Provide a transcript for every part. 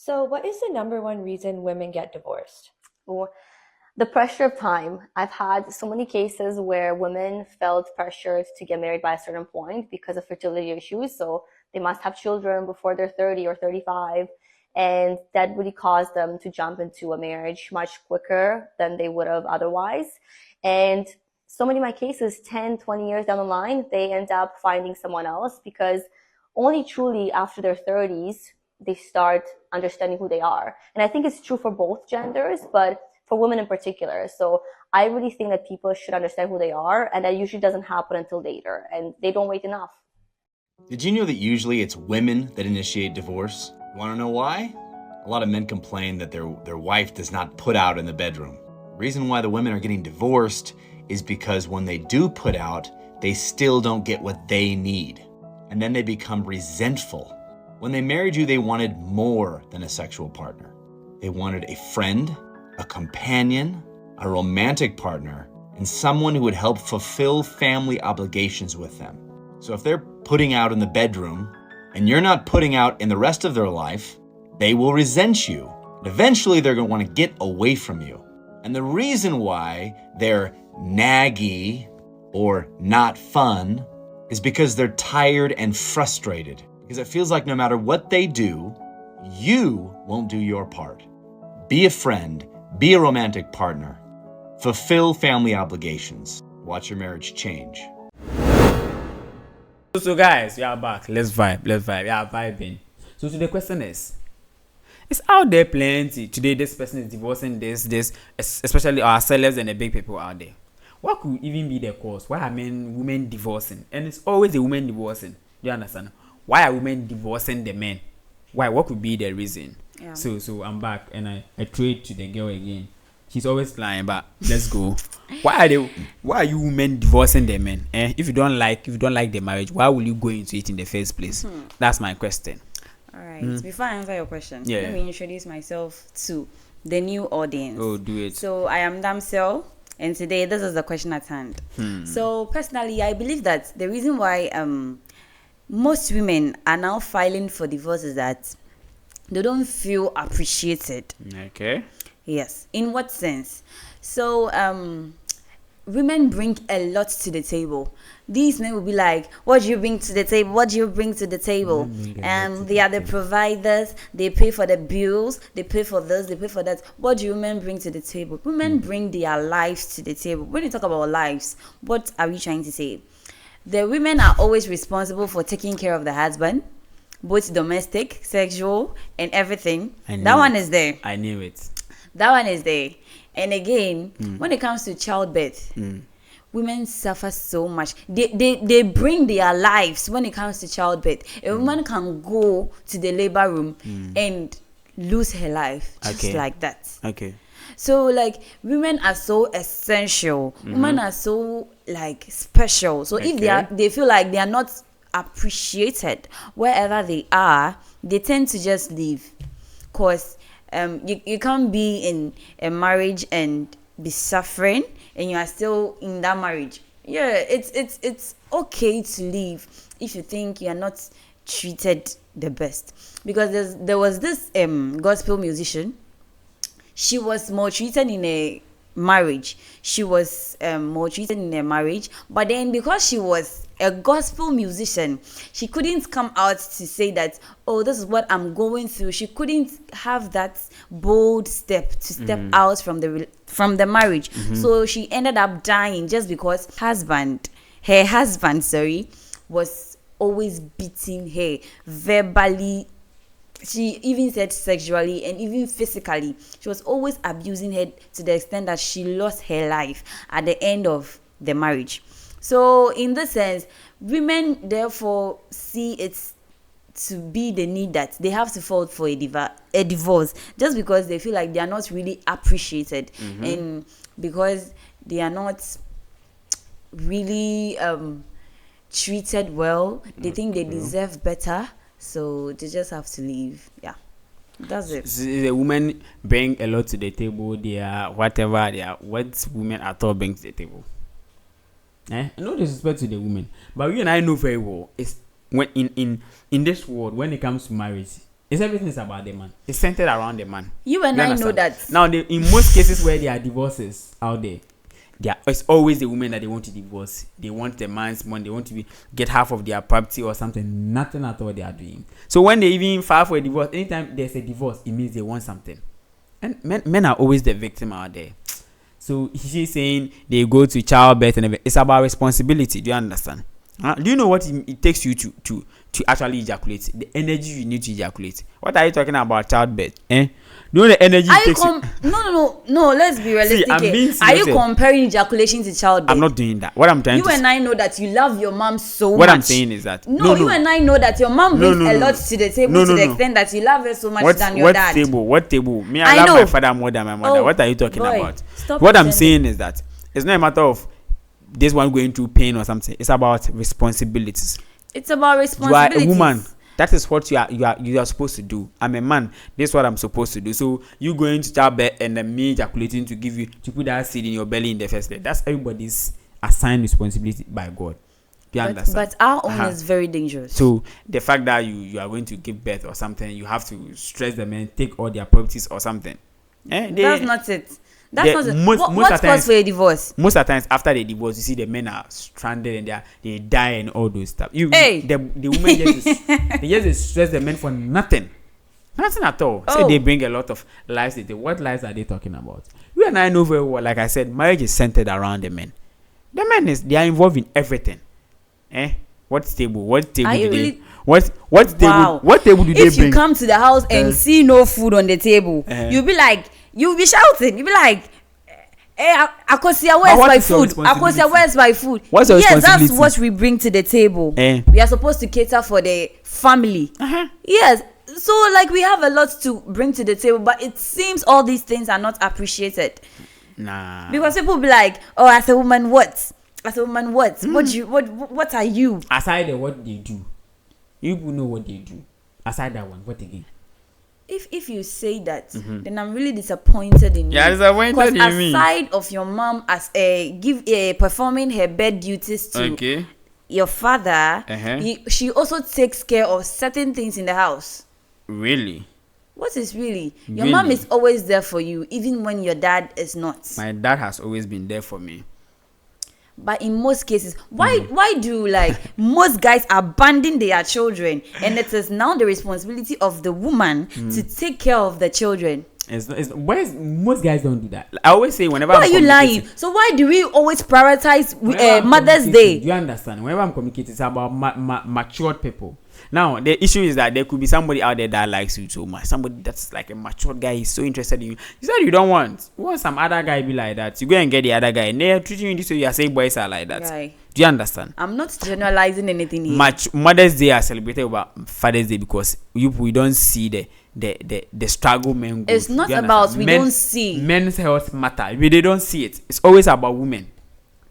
So, what is the number one reason women get divorced? Or the pressure of time. I've had so many cases where women felt pressured to get married by a certain point because of fertility issues. So they must have children before they're 30 or 35. And that really caused them to jump into a marriage much quicker than they would have otherwise. And so many of my cases, 10, 20 years down the line, they end up finding someone else because only truly after their 30s, they start understanding who they are. And I think it's true for both genders, but for women in particular. So I really think that people should understand who they are, and that usually doesn't happen until later, and they don't wait enough. Did you know that usually it's women that initiate divorce? Want to know why? A lot of men complain that their wife does not put out in the bedroom. The reason why the women are getting divorced is because when they do put out, they still don't get what they need. And then they become resentful. When they married you, they wanted more than a sexual partner. They wanted a friend, a companion, a romantic partner, and someone who would help fulfill family obligations with them. So if they're putting out in the bedroom and you're not putting out in the rest of their life, they will resent you. And eventually they're going to want to get away from you. And the reason why they're naggy or not fun is because they're tired and frustrated. Because it feels like no matter what they do, you won't do your part. Be a friend, be a romantic partner, fulfill family obligations, watch your marriage change. So guys, we are back. Let's vibe. We are vibing. So the question is, it's out there plenty. Today, this person is divorcing this, especially our celebs and the big people out there. What could even be the cause? Why are women divorcing? And it's always the women divorcing. Do you understand? Why are women divorcing the men? Why? What could be the reason? Yeah. So I'm back and I trade to the girl again. She's always lying, but let's go. Why are you women divorcing the men? If you don't like the marriage, why will you go into it in the first place? That's my question. All right. Before I answer your question, Yeah. let me introduce myself to the new audience. Oh, do it. So I am Damsel, and today this is the question at hand. So personally, I believe that the reason why most women are now filing for divorce is that they don't feel appreciated. Okay. Yes. In what sense? So women bring a lot to the table. These men will be like, what do you bring to the table? What do you bring to the table? They are the providers. They pay for the bills. They pay for this. They pay for that. What do women bring to the table? Women bring their lives to the table. When you talk about lives, what are we trying to say? The women are always responsible for taking care of the husband, both domestic, sexual, and everything. That one is there. I knew it. That one is there. And again, when it comes to childbirth, women suffer so much. They bring their lives when it comes to childbirth. A woman can go to the labor room and lose her life just like that. Okay. So like women are so essential. Women are so like special. So if they feel like they are not appreciated wherever they are, they tend to just leave. Cause you can't be in a marriage and be suffering and you are still in that marriage. Yeah, it's okay to leave if you think you are not treated the best. Because there was this gospel musician. She was maltreated in a marriage. But then because she was a gospel musician, she couldn't come out to say that, oh, this is what I'm going through. She couldn't have that bold step to step out from the marriage. So she ended up dying just because her husband, was always beating her verbally. She even said sexually and even physically. She was always abusing her to the extent that she lost her life at the end of the marriage. So in this sense, women therefore see it to be the need that they have to file for a divorce just because they feel like they are not really appreciated and because they are not really treated well. They think they deserve better. So they just have to leave. Yeah, that's it. The women bring a lot to the table. They are whatever they are. What women at all bring to the table. No disrespect to the women, but you and I know very well. It's when in this world, when it comes to marriage, It's everything is about the man. It's centered around the man. You and You I know understand? that. Now, in most cases where there are divorces out there, it's always the women that they want to divorce. They want the man's money. They want to get half of their property or something. Nothing at all they are doing. So when they even file for a divorce, anytime there's a divorce, it means they want something. And men are always the victim out there. So she's saying they go to childbirth and everything. It's about responsibility. Do you understand? Do you know what it takes you to actually ejaculate? The energy you need to ejaculate. What are you talking about childbirth? Do you know the energy it takes you? No, let's be realistic. I'm being Here. Are you serious. comparing ejaculation to childbirth? I'm not doing that. What I'm trying You to and I know that you love your mom so what much. I'm saying is that No, you and I know that your mom brings a lot no. to the table to the extent that you love her so much than your dad. What table? Me, I I love know. my father more than my mother. Oh, What are you talking boy, about? stop What I'm pretending. saying is that it's not a matter of this one going through pain or something. It's about responsibilities. It's about You are responsibilities. a woman. That is what you are supposed to do. I'm a man. This is what I'm supposed to do. So you going to childbirth and then me ejaculating to put that seed in your belly in the first place. That's everybody's assigned responsibility by God. Do you understand? But our own Uh-huh. is very dangerous. So the fact that you are going to give birth or something, you have to stress the men, take all their properties or something. That's not it. That's not it. most What's of the cause times- for a divorce? Most of the times after they divorce, you see the men are stranded and they die and all those stuff. Hey. The women they just stress the men for nothing. Nothing at all. Oh. So they bring a lot of lies. What lies are they talking about? You and I know very well, like I said, marriage is centered around the men. The men they are involved in everything. What table? What table Are do you they? really- What Wow. table? What table do they If you bring? come to the house and see no food on the table, you'll be shouting. You'll be like, "Hey, Akosia, where's what my is your food? Akosia, responsibility? where's my food?" What's your Yes, that's responsibility? what we bring to the table. We are supposed to cater for the family. Yes. So like we have a lot to bring to the table, but it seems all these things are not appreciated. Nah. Because people be like, "Oh, as a woman, what? As a woman, what? What are you?" Aside the what they do, you people know what they do. Aside that one, what again? If you say that, then I'm really disappointed in you. Yeah, disappointed in Because me. aside of your mom as performing her bed duties to your father, she also takes care of certain things in the house. Really? What is really? Your mom Really? is always there for you, even when your dad is not. My dad has always been there for me. But in most cases, why do most guys abandon their children, and it is now the responsibility of the woman to take care of the children? Most guys don't do that. I always say whenever Why I'm are you lying? communicating- So why do we always prioritize whenever I'm Mother's communicating, Day? Do you understand? Whenever I'm communicating, it's about matured people. Now, the issue is that there could be somebody out there that likes you so much. Somebody that's like a matured guy, is so interested in you. You said you don't want. You want some other guy be like that. You go and get the other guy. And they're treating you this way. You are saying boys are like that. Right. Do you understand? I'm not generalizing anything here. Mother's Day are celebrated over Father's Day because we don't see the struggle men go It's through. not Do you about understand? we don't see. Men's health matter. They don't see it. It's always about women.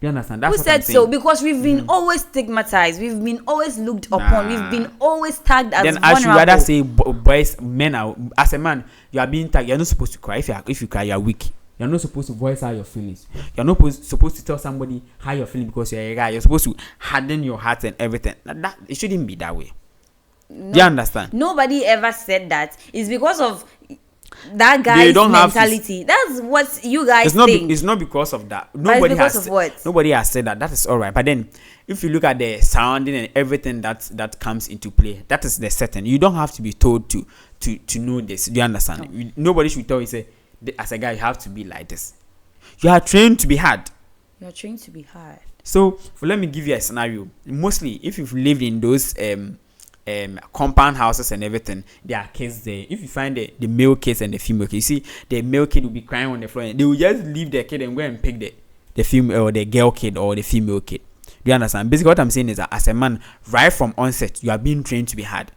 Do you understand? That's Who what said I'm so? saying. Because we've been always stigmatized. We've been always looked upon. We've been always tagged as Then vulnerable. I should rather say boys, men are, as a man, you are being tagged. You're not supposed to cry. If you cry, you're weak. You're not supposed to voice out your feelings. You're not supposed to tell somebody how you're feeling because you're a guy. You're supposed to harden your heart and everything. That it shouldn't be that way. Do you understand? Nobody ever said that. It's because of that guy's don't have to- mentality. That's what you guys It's not. think. It's not because of that. it's Nobody because has. of what? Nobody has said that. That is all right. But then, if you look at the surrounding and everything that comes into play, that is the setting. You don't have to be told to know this. Do you understand? Nobody should tell you say, as a guy, you have to be like this. You are trained to be hard. You're trained to be hard. So let me give you a scenario. Mostly, if you've lived in those compound houses and everything, there are kids there. If you find the male kids and the female kids, you see the male kid will be crying on the floor and they will just leave the kid and go and pick the female or the girl kid or the female kid. Do you understand? Basically what I'm saying is that as a man, right from onset, you are being trained to be hard.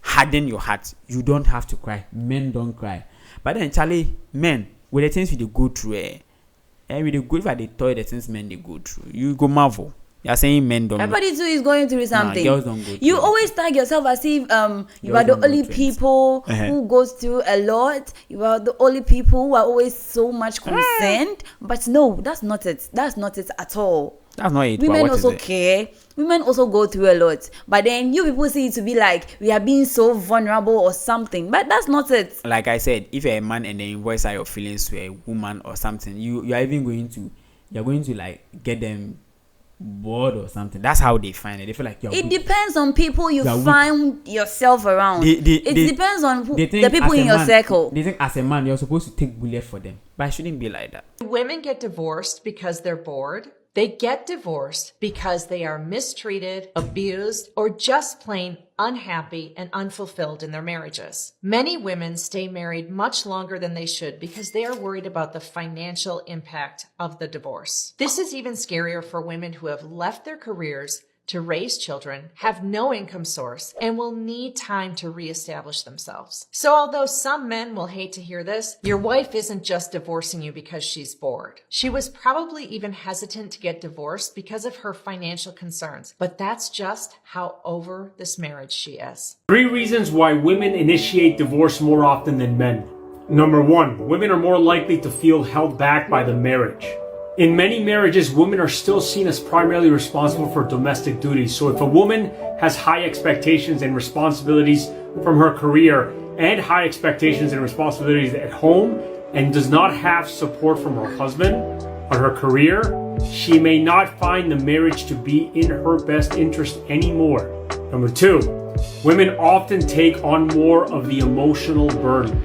Harden your heart. You don't have to cry. Men don't cry. But then Charlie, men, with the things we go through, with the good for the toy, the things men they go through, you go marvel. You're saying men don't. Everybody too is going through something. girls don't go through You it. always tag yourself as if you Girls are the don't go only through it. people who goes through a lot. You are the only people who are always so much concerned. But no, that's not it. That's not it at all. That's not it. but Women what is also it? care. Women also go through a lot. But then you people see it to be like we are being so vulnerable or something. But that's not it. Like I said, if you're a man and then you voice out your feelings to a woman or something, you're even going to like get them bored or something. That's how they find it. They feel like you're It weak. depends on people you You are weak. find yourself around. They- It they- depends on who, They think the people as a in your man- circle. They think as a man you're supposed to take bullet for them, but it shouldn't be like that. Women get divorced because they're bored. They get divorced because they are mistreated, abused, or just plain unhappy and unfulfilled in their marriages. Many women stay married much longer than they should because they are worried about the financial impact of the divorce. This is even scarier for women who have left their careers to raise children, have no income source, and will need time to reestablish themselves. So although some men will hate to hear this, your wife isn't just divorcing you because she's bored. She was probably even hesitant to get divorced because of her financial concerns, but that's just how over this marriage she is. 3 reasons why women initiate divorce more often than men. Number 1, women are more likely to feel held back by the marriage. In many marriages, women are still seen as primarily responsible for domestic duties. So if a woman has high expectations and responsibilities from her career and high expectations and responsibilities at home and does not have support from her husband on her career, she may not find the marriage to be in her best interest anymore. Number 2, women often take on more of the emotional burden.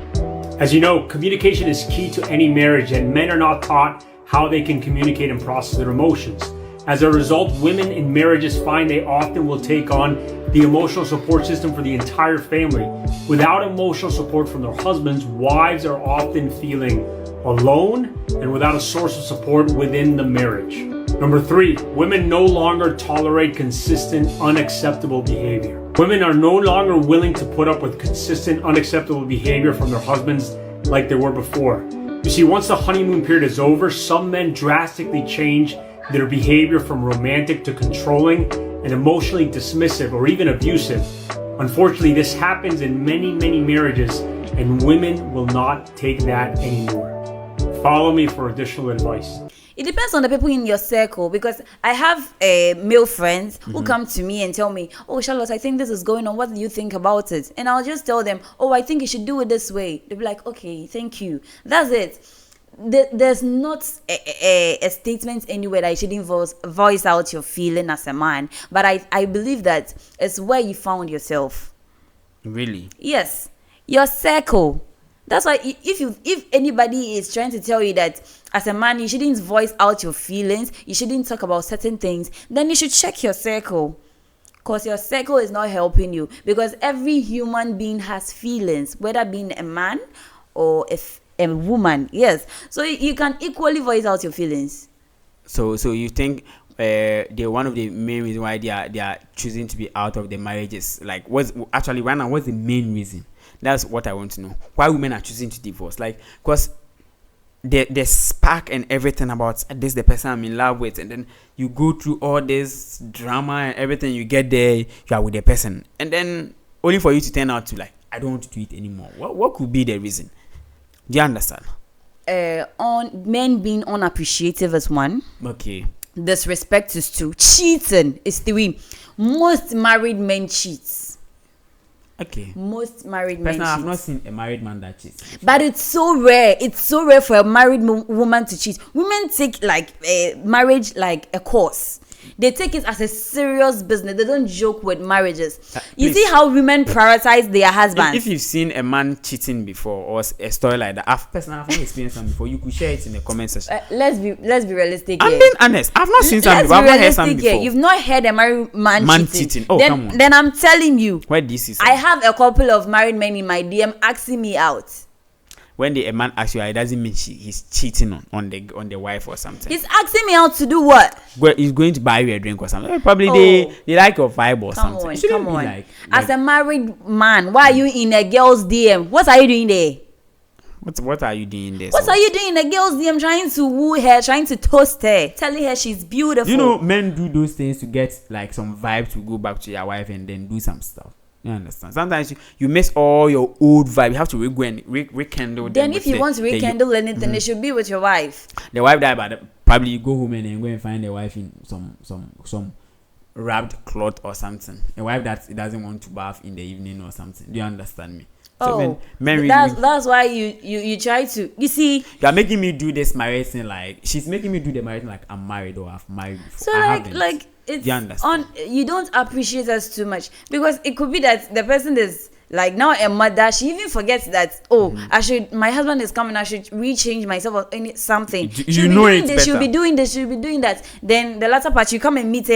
As you know, communication is key to any marriage, and men are not taught how they can communicate and process their emotions. As a result, women in marriages find they often will take on the emotional support system for the entire family. Without emotional support from their husbands, wives are often feeling alone and without a source of support within the marriage. Number 3, women no longer tolerate consistent, unacceptable behavior. Women are no longer willing to put up with consistent, unacceptable behavior from their husbands like they were before. You see, once the honeymoon period is over, some men drastically change their behavior from romantic to controlling and emotionally dismissive or even abusive. Unfortunately, this happens in many, many marriages, and women will not take that anymore. Follow me for additional advice. It depends on the people in your circle, because I have male friends who come to me and tell me, "Oh, Charlotte, I think this is going on. What do you think about it?" And I'll just tell them, "Oh, I think you should do it this way." They'll be like, "Okay, thank you." That's it. There's not a statement anywhere that you shouldn't voice out your feeling as a man. But I believe that it's where you found yourself. Really? Yes, your circle. That's why if anybody is trying to tell you that as a man you shouldn't voice out your feelings, you shouldn't talk about certain things, then you should check your circle, because your circle is not helping you. Because every human being has feelings, whether being a man or a woman. Yes, so you can equally voice out your feelings. So you think they're one of the main reasons why they are choosing to be out of the marriages? Like, what's the main reason? That's what I want to know. Why women are choosing to divorce? Like, because the spark and everything about this the person I'm in love with, and then you go through all this drama and everything, you get there, you are with the person, and then only for you to turn out to like, I don't want to do it anymore. What could be the reason? Do you understand? On men being unappreciative is one. Okay. Disrespect is 2. Cheating is 3. Most married men cheat. Okay. Most married men Personally, I've cheat. not seen a married man that cheats. But it's so rare. It's so rare for a married woman to cheat. Women take like marriage like a course. They take it as a serious business. They don't joke with marriages. You Please. see how women prioritize their husbands. If you've seen a man cheating before or a story like that, I've not experienced some before. You could share it in the comment section. Let's be realistic I'm here. being honest. I've not seen some Let's before. be I've not heard some realistic here. before. You've not heard a married man cheating. Oh, come on. Then I'm telling you, Where do you see some? I have a couple of married men in my DM asking me out. When a man asks you, it doesn't mean he's cheating on the wife or something. He's asking me out to do what? Well, he's going to buy you a drink or something. Probably Oh. they like your vibe or Come something. on, It shouldn't come be on. like As a married man, why are you in a girl's DM? What are you doing there? What are you doing there? What are you doing in the girl's DM trying to woo her, trying to toast her, telling her she's beautiful? You know, men do those things to get like some vibe to go back to your wife and then do some stuff. You understand? Sometimes you miss all your old vibe. You have to rekindle them. Then if you want to rekindle anything, it should be with your wife. The wife died, but probably you go home and then go and find the wife in some wrapped cloth or something. A wife that doesn't want to bath in the evening or something. Do you understand me? So that's why you try to. You see, you are making me do this marriage thing. Like she's making me do the marriage thing like I'm married or I've married before. so I like it's you understand? you don't appreciate us too much, because it could be that the person is like now a mother. She even forgets that my husband is coming, I should rechange myself or something. You know it better. She'll be doing this, she'll be doing that. Then the latter part, you come and meet her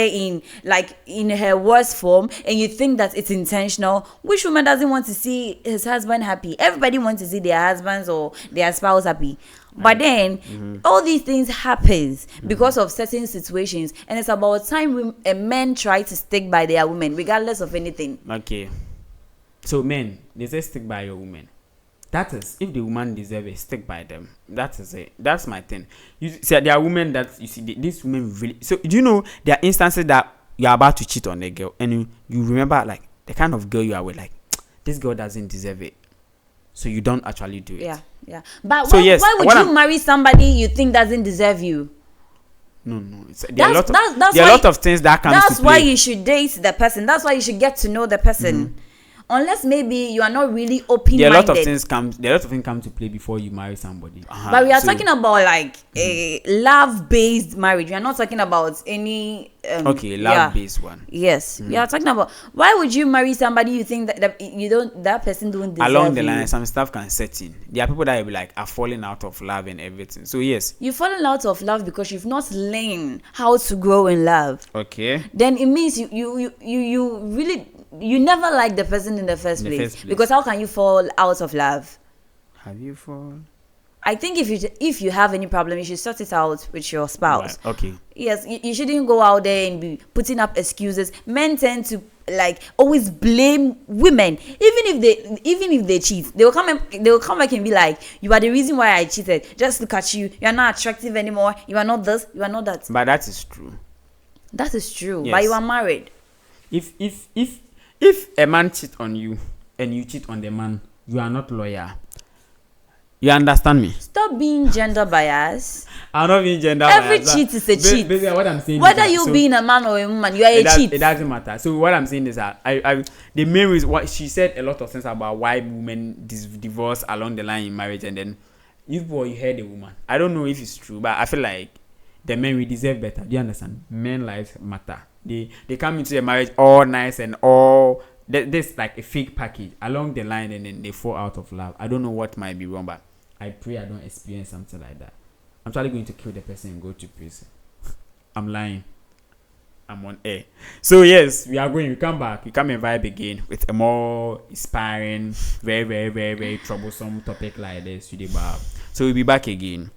in her worst form, and you think that it's intentional. Which woman doesn't want to see his husband happy? Everybody wants to see their husbands or their spouse happy. But then all these things happens because of certain situations, and it's about time men try to stick by their women regardless of anything. Okay. So men, they say stick by your woman. That is, if the woman deserve it, stick by them. That is it. That's my thing. You see, there are women that you see. These women really. So do you know there are instances that you are about to cheat on a girl, and you remember like the kind of girl you are with, like this girl doesn't deserve it, so you don't actually do it. Yeah. But So why would you marry somebody you think doesn't deserve you? No. There are a lot of things that comes to play. That's why you should date the person. That's why you should get to know the person. Unless maybe you are not really open-minded. There are a lot of things come to play before you marry somebody. But we are talking about like a love-based marriage. We are not talking about any love-based one. Yes, we are talking about why would you marry somebody you think that person don't deserve along the you? line. Some stuff can set in. There are people that will be like are falling out of love and everything. So yes, you've fallen out of love because you've not learned how to grow in love. Okay. Then it means you really never liked the person in the first place. Because how can you fall out of love? Have you fallen? I think if you have any problem, you should sort it out with your spouse. Right. Okay. Yes, you shouldn't go out there and be putting up excuses. Men tend to like always blame women, even if they cheat. They will come back and be like, "You are the reason why I cheated. Just look at you. You are not attractive anymore. You are not this. You are not that." But that is true. That is true. Yes. But you are married. If a man cheats on you and you cheat on the man, you are not loyal. You understand me? Stop being gender biased. I'm not being gender Every biased. cheat is a cheat. Basically, what I'm saying Whether is you being a man or a woman, you are a cheat. It doesn't matter. So what I'm saying is that the main reason what she said a lot of things about why women divorce along the line in marriage, and then you heard the woman. I don't know if it's true, but I feel like the men we deserve better. Do you understand? Men lives matter. They come into a marriage all nice and all this like a fake package along the line, and then they fall out of love. I don't know what might be wrong, but I pray I don't experience something like that. I'm totally going to kill the person and go to prison. I'm lying. I'm on air. So yes, we come back. We come and vibe again with a more inspiring, very, very, very, very troublesome topic like this today. So we'll be back again.